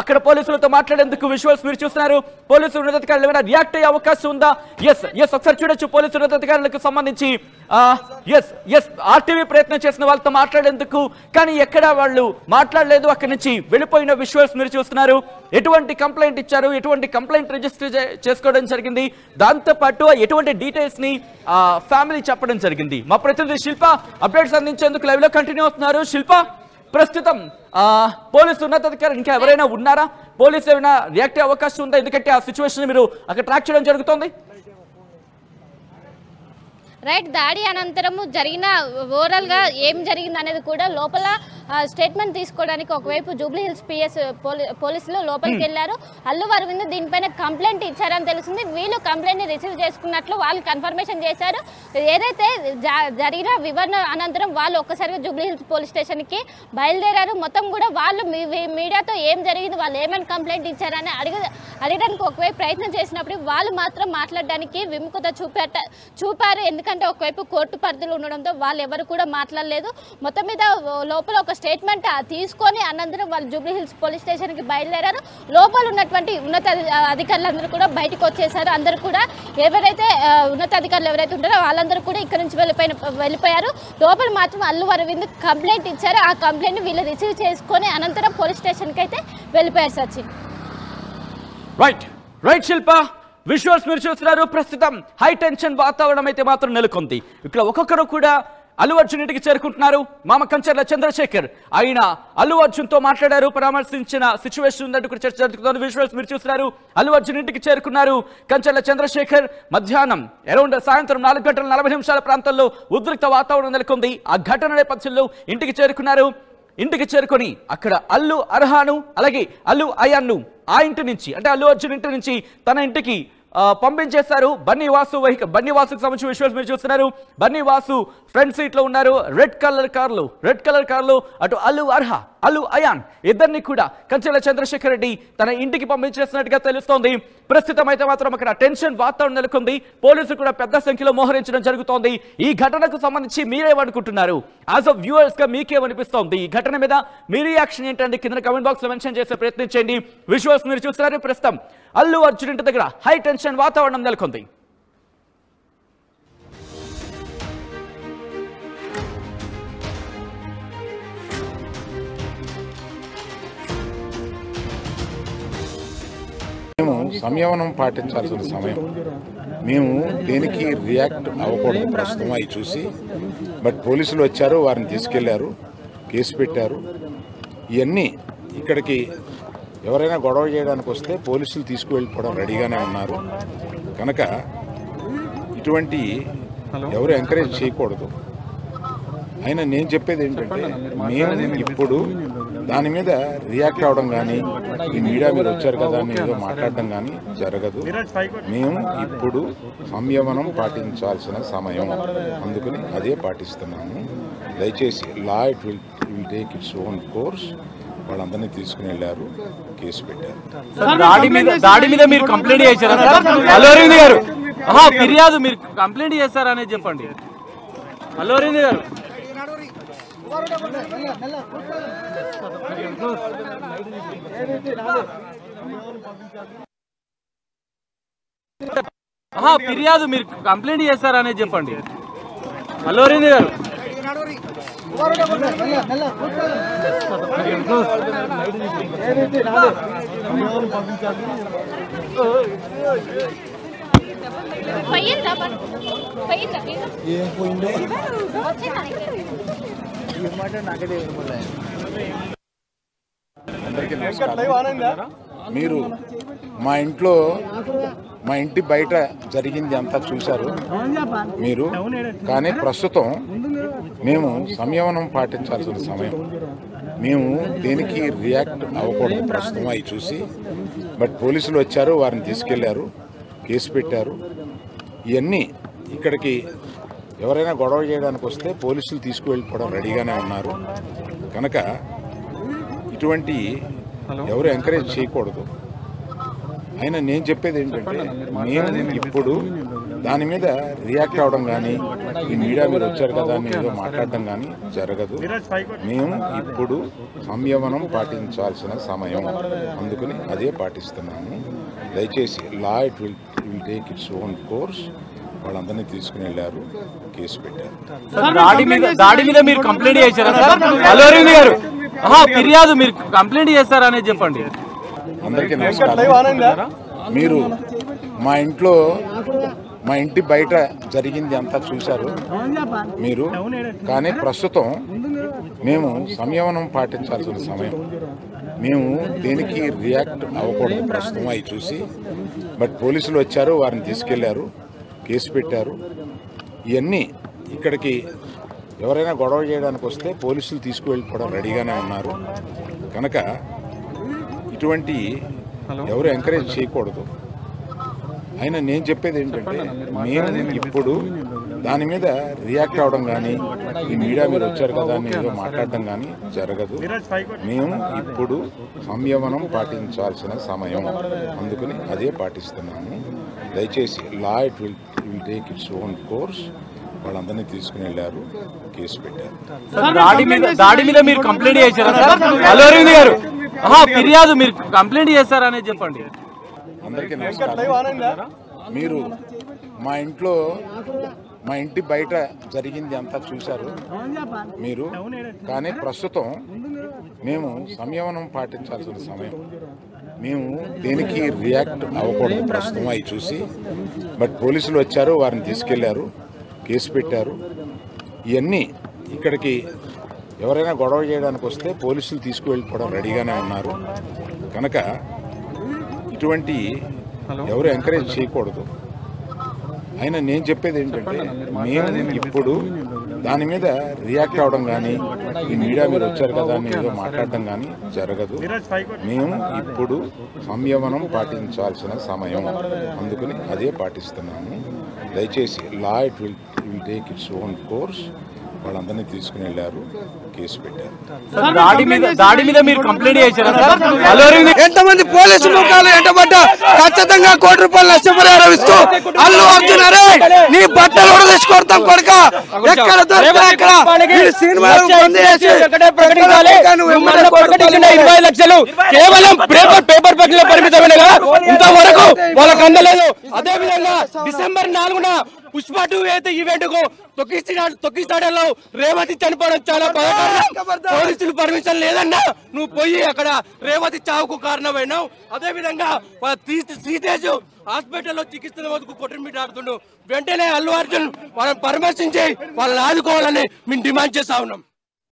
అక్కడ పోలీసులతో మాట్లాడేందుకు విజువల్స్ మీరు చూస్తున్నారు. పోలీసు ఉన్నతాధికారులు ఏమైనా రియాక్ట్ అయ్యే అవకాశం ఉందా? ఎస్ ఒకసారి చూడొచ్చు. పోలీసు ఉన్నతాధికారులకు సంబంధించి ఆర్టీవీ ప్రయత్నం చేసిన వాళ్ళతో మాట్లాడేందుకు, కానీ ఎక్కడ వాళ్ళు మాట్లాడలేదు. అక్కడి నుంచి వెళ్ళిపోయిన విజువల్స్ మీరు చూస్తున్నారు. ఎటువంటి కంప్లైంట్ ఇచ్చారు, ఎటువంటి కంప్లైంట్ రిజిస్టర్ చేసుకోవడం జరిగింది, దాంతో పాటు ఎటువంటి డీటెయిల్స్ ని ఫ్యామిలీ చెప్పడం జరిగింది. మా ప్రతినిధి శిల్ప అప్డేట్స్ అందించేందుకు లైవ్ లో కంటిన్యూ అవుతున్నారు. శిల్ప, ప్రస్తుతం పోలీసు ఉన్నతాధికారులు ఇంకా ఎవరైనా ఉన్నారా? పోలీసు ఏమైనా రియాక్ట్ అయ్యే అవకాశం ఉందా? ఎందుకంటే ఆ సిచ్యువేషన్ మీరు అక్కడ ట్రాక్ చేయడం జరుగుతోంది. రైట్, దాడి అనంతరము జరిగిన ఓవరాల్గా ఏం జరిగింది అనేది కూడా లోపల స్టేట్మెంట్ తీసుకోవడానికి ఒకవైపు జూబ్లీ హిల్స్ పిఎస్ పోలీసులు లోపలికి వెళ్ళారు. అల్లు అరవింద్ దీనిపైన కంప్లైంట్ ఇచ్చారని తెలిసింది. వీళ్ళు కంప్లైంట్ని రిసీవ్ చేసుకున్నట్లు వాళ్ళు కన్ఫర్మేషన్ చేశారు. ఏదైతే జరిగిన వివరణ అనంతరం వాళ్ళు ఒక్కసారిగా జూబ్లీ హిల్స్ పోలీస్ స్టేషన్కి బయలుదేరారు. మొత్తం కూడా వాళ్ళు మీడియాతో ఏం జరిగింది, వాళ్ళు ఏమైనా కంప్లైంట్ ఇచ్చారని అడగడానికి ఒకవైపు ప్రయత్నం చేసినప్పుడు వాళ్ళు మాత్రం మాట్లాడడానికి విముఖత చూపారు. ఎందుకంటే ఒకవైపు కోర్టు పరిధిలో ఉండడంతో వాళ్ళు ఎవరు కూడా మాట్లాడలేదు. మొత్తం మీద లోపల ఒక స్టేట్మెంట్ తీసుకొని అనంతరం వాళ్ళు జూబ్లీ హిల్స్ పోలీస్ స్టేషన్కి బయలుదేరారు. లోపల ఉన్నటువంటి ఉన్నత అధికారులందరూ కూడా బయటకు వచ్చేసారు. అందరూ కూడా ఎవరైతే ఉన్నతాధికారులు ఎవరైతే ఉంటారో వాళ్ళందరూ కూడా ఇక్కడ నుంచి వెళ్ళిపోయారు. లోపల మాత్రం అల్లు అరవింద్ కంప్లైంట్ ఇచ్చారు. ఆ కంప్లైంట్ వీళ్ళు రిసీవ్ చేసుకొని అనంతరం పోలీస్ స్టేషన్కి అయితే వెళ్ళిపోయారు. సచిన్, రైట్ శిల్ప, విజువల్స్ మీరు చూస్తున్నారు. ప్రస్తుతం హై టెన్షన్ వాతావరణం అయితే మాత్రం నెలకొంది. ఇక్కడ ఒక్కొక్కరు కూడా అల్లు అర్జున్ ఇంటికి చేరుకుంటున్నారు. మామ కంచర్ల చంద్రశేఖర్ ఆయన అల్లు అర్జున్ తో మాట్లాడారు, పరామర్శించిన సిచ్యువేషన్ ఉందంటూ కూడా చర్చ జరుగుతుంది. విజువల్స్ మీరు చూస్తున్నారు. అల్లు అర్జున్ ఇంటికి చేరుకున్నారు కంచర్ల చంద్రశేఖర్. మధ్యాహ్నం అరౌండ్ సాయంత్రం 4:40 ప్రాంతంలో ఉద్రిక్త వాతావరణం నెలకొంది. ఆ ఘటన నేపథ్యంలో ఇంటికి చేరుకున్నారు. ఇంటికి చేరుకొని అక్కడ అల్లు అర్హాను అలాగే అల్లు అయాన్ను ఆ ఇంటి నుంచి, అంటే అల్లు అర్జున్ ఇంటి నుంచి తన ఇంటికి పంపించేశారు. బన్నీ వాసుకు సంబంధించిన విషయాలు మీరు చూస్తున్నారు. బన్నీ వాసు ఫ్రంట్ సీట్ లో ఉన్నారు. రెడ్ కలర్ కార్లో అటు అల్లు అర్హ, అల్లు అయాన్ ఇద్దరిని కూడా కంచెల చంద్రశేఖర్ రెడ్డి తన ఇంటికి పంపించేసినట్టుగా తెలుస్తోంది. ప్రస్తుతం అయితే మాత్రం అక్కడ టెన్షన్ వాతావరణం నెలకొంది. పోలీసులు కూడా పెద్ద సంఖ్యలో మోహరించడం జరుగుతోంది. ఈ ఘటనకు సంబంధించి మీరేమనుకుంటున్నారు? యాజ్ ఆఫ్ వ్యూవర్స్ గా మీకేమనిపిస్తోంది? ఈ ఘటన మీద మీ రియాక్షన్ ఏంటంటే కింద కమెంట్ బాక్స్ లో మెన్షన్ చేసే ప్రయత్నించండి. విజువల్స్ మీరు చూస్తున్నారు. ప్రస్తుతం అల్లు అర్జున్ ఇంటి దగ్గర హై టెన్షన్ వాతావరణం నెలకొంది. మేము సంయమనం పాటించాల్సిన సమయం. మేము దేనికి రియాక్ట్ అవ్వకూడదు ప్రస్తుతం అవి చూసి. బట్ పోలీసులు వచ్చారు, వారిని తీసుకెళ్లారు, కేసు పెట్టారు. ఇవన్నీ ఇక్కడికి ఎవరైనా గొడవ చేయడానికి వస్తే పోలీసులు తీసుకువెళ్ళిపోవడం రెడీగానే ఉన్నారు. కనుక ఇటువంటి ఎవరు ఎంకరేజ్ చేయకూడదు. అయినా నేను చెప్పేది ఏంటంటే మేము ఇప్పుడు దాని మీద రియాక్ట్ అవ్వడం కానీ ఈ మీడియా మీరు వచ్చారు కదా అని ఏదో మాట్లాడడం కానీ జరగదు. మేము ఇప్పుడు సంయమనం పాటించాల్సిన సమయం, అందుకని అదే పాటిస్తున్నాము. దయచేసి law it will take its own course. వాళ్ళందరినీ తీసుకుని వెళ్ళారు, కేసు పెట్టారు. దాడి మీద మీరు కంప్లైంట్ చేశారా అల్లు అరవింద్ గారు? ఫిర్యాదు మీరు కంప్లైంట్ చేశారనేది చెప్పండి అల్లు అరవింద్ గారు. ఫిర్యాదు మీరు కంప్లైంట్ చేశారనేది చెప్పండి అల్లు అరవింద్ గారు. అందరికీ నమస్కారం. మీరు మా ఇంటి బయట జరిగింది అంతా చూశారు మీరు. కానీ ప్రస్తుతం మేము సంయమనం పాటించాల్సిన సమయం. మేము దేనికి రియాక్ట్ అవ్వకూడదు ప్రస్తుతం అవి చూసి. బట్ పోలీసులు వచ్చారు, వారిని తీసుకెళ్లారు, కేసు పెట్టారు. ఇవన్నీ ఇక్కడికి ఎవరైనా గొడవ చేయడానికి వస్తే పోలీసులు తీసుకువెళ్ళిపోవడం రెడీగానే ఉన్నారు. కనుక ఇటువంటి ఎవరు ఎంకరేజ్ చేయకూడదు. అయినా నేను చెప్పేది ఏంటంటే మేము ఇప్పుడు దాని మీద రియాక్ట్ అవ్వడం కానీ ఈ మీడియా మీరు వచ్చారు కదా అని ఏదో మాట్లాడడం కానీ జరగదు. మేము ఇప్పుడు సంయమనం పాటించాల్సిన సమయం, అందుకని అదే పాటిస్తున్నాము. దయచేసి law it will take its own course. వాళ్ళందరినీ తీసుకుని వెళ్ళారు, కేసు పెట్టారు. దాడి మీద మీరు కంప్లైంట్ చేశారా సార్? అల్లు అరవింద్ గారు ఫిర్యాదు మీరు కంప్లైంట్ చేస్తారనేది చెప్పండి. అందరికీ నమస్కారం. మీరు మా ఇంటి బయట జరిగింది అంతా చూశారు మీరు, కానీ ప్రస్తుతం మేము సంయమనం పాటించాల్సిన సమయం. మేము దేనికి రియాక్ట్ అవ్వకూడదు ప్రస్తుతం అవి చూసి. బట్ పోలీసులు వచ్చారు, వారిని తీసుకెళ్లారు, కేసు పెట్టారు. ఇవన్నీ ఇక్కడికి ఎవరైనా గొడవ చేయడానికి వస్తే పోలీసులు తీసుకువెళ్ళిపోవడం రెడీగానే ఉన్నారు. కనుక ఇటువంటి ఎవరు ఎంకరేజ్ చేయకూడదు. అయినా నేను చెప్పేది ఏంటంటే, మేము ఇప్పుడు దాని మీద రియాక్ట్ అవ్వడం కానీ ఈ మీడియా మీరు వచ్చారు కదా అని ఏదో మాట్లాడడం కానీ జరగదు. మేము ఇప్పుడు సంయమనం పాటించాల్సిన సమయం, అందుకని అదే పాటిస్తున్నాము. దయచేసి law it will take its own course. వాళ్ళందరినీ తీసుకుని వెళ్ళారు, కేసు పెట్టారు. దాడి మీద మీరు కంప్లైంట్ చేశారా సార్? అల్లు అరవింద్ గారు ఫిర్యాదు మీరు కంప్లైంట్ చేస్తారనేది చెప్పండి. అందరికీ నమస్కారం. మీరు మా ఇంటి బయట జరిగింది అంతా చూశారు మీరు, కానీ ప్రస్తుతం మేము సంయమనం పాటించాల్సిన సమయం. మేము దేనికి రియాక్ట్ అవ్వకూడదు ప్రస్తుతం అవి చూసి. బట్ పోలీసులు వచ్చారు, వారిని తీసుకెళ్లారు, కేసు పెట్టారు. ఇవన్నీ ఇక్కడికి ఎవరైనా గొడవ చేయడానికి వస్తే పోలీసులు తీసుకువెళ్ళిపోవడం రెడీగానే ఉన్నారు. కనుక ఇటువంటి ఎవరు ఎంకరేజ్ చేయకూడదు. అయినా నేను చెప్పేది ఏంటంటే, మేము ఇప్పుడు దాని మీద రియాక్ట్ అవ్వడం కానీ ఈ మీడియా మీరు వచ్చారు కదా అని ఏదో మాట్లాడడం కానీ జరగదు. మేము ఇప్పుడు సంయమనం పాటించాల్సిన సమయం, అందుకని అదే పాటిస్తున్నాము. దయచేసి law it will take its own course. వాళ్ళందరినీ తీసుకుని వెళ్ళారు, కేసు పెట్టారు. దాడి మీద మీరు కంప్లైంట్ చేశారా సార్? అల్లు అరవింద్ ఎంతమంది పోలీసు ముఖాలు ఎంటబడ్డా ఖచ్చితంగా ₹1 కోటి నష్టపరిహారం ఇస్తూ అల్లు అర్జున్ అరే నీ బట్టలు కూడా తెచ్చుకొడతాం కొడుక, ఎక్కడ దొరికితే అక్కడ సినిమాలు బంద్ చేసి 20 లక్షలు కేవలం పేపర్ పట్ల పరిమితమైన ఇంతవరకు వాళ్ళకి అందలేదు. అదే విధంగా డిసెంబర్ 4న పుష్ప 2 అయితే ఈవెంట్ కు తొక్కిస్తాడలో రేవతి చనిపోవడం చాలా బాధాకరం. పోలీసులు పర్మిషన్ లేదన్నా నువ్వు పోయి అక్కడ రేవతి చావుకు కారణమైనావు. అదే విధంగా శ్రీతేజ్ హాస్పిటల్లో చికిత్స వరకు కొట్టుమిట్టాడుతుండు. వెంటనే అల్లు అర్జున్ వాళ్ళని పరామర్శించి వాళ్ళని ఆదుకోవాలని మేము డిమాండ్ చేస్తా ఉన్నాం.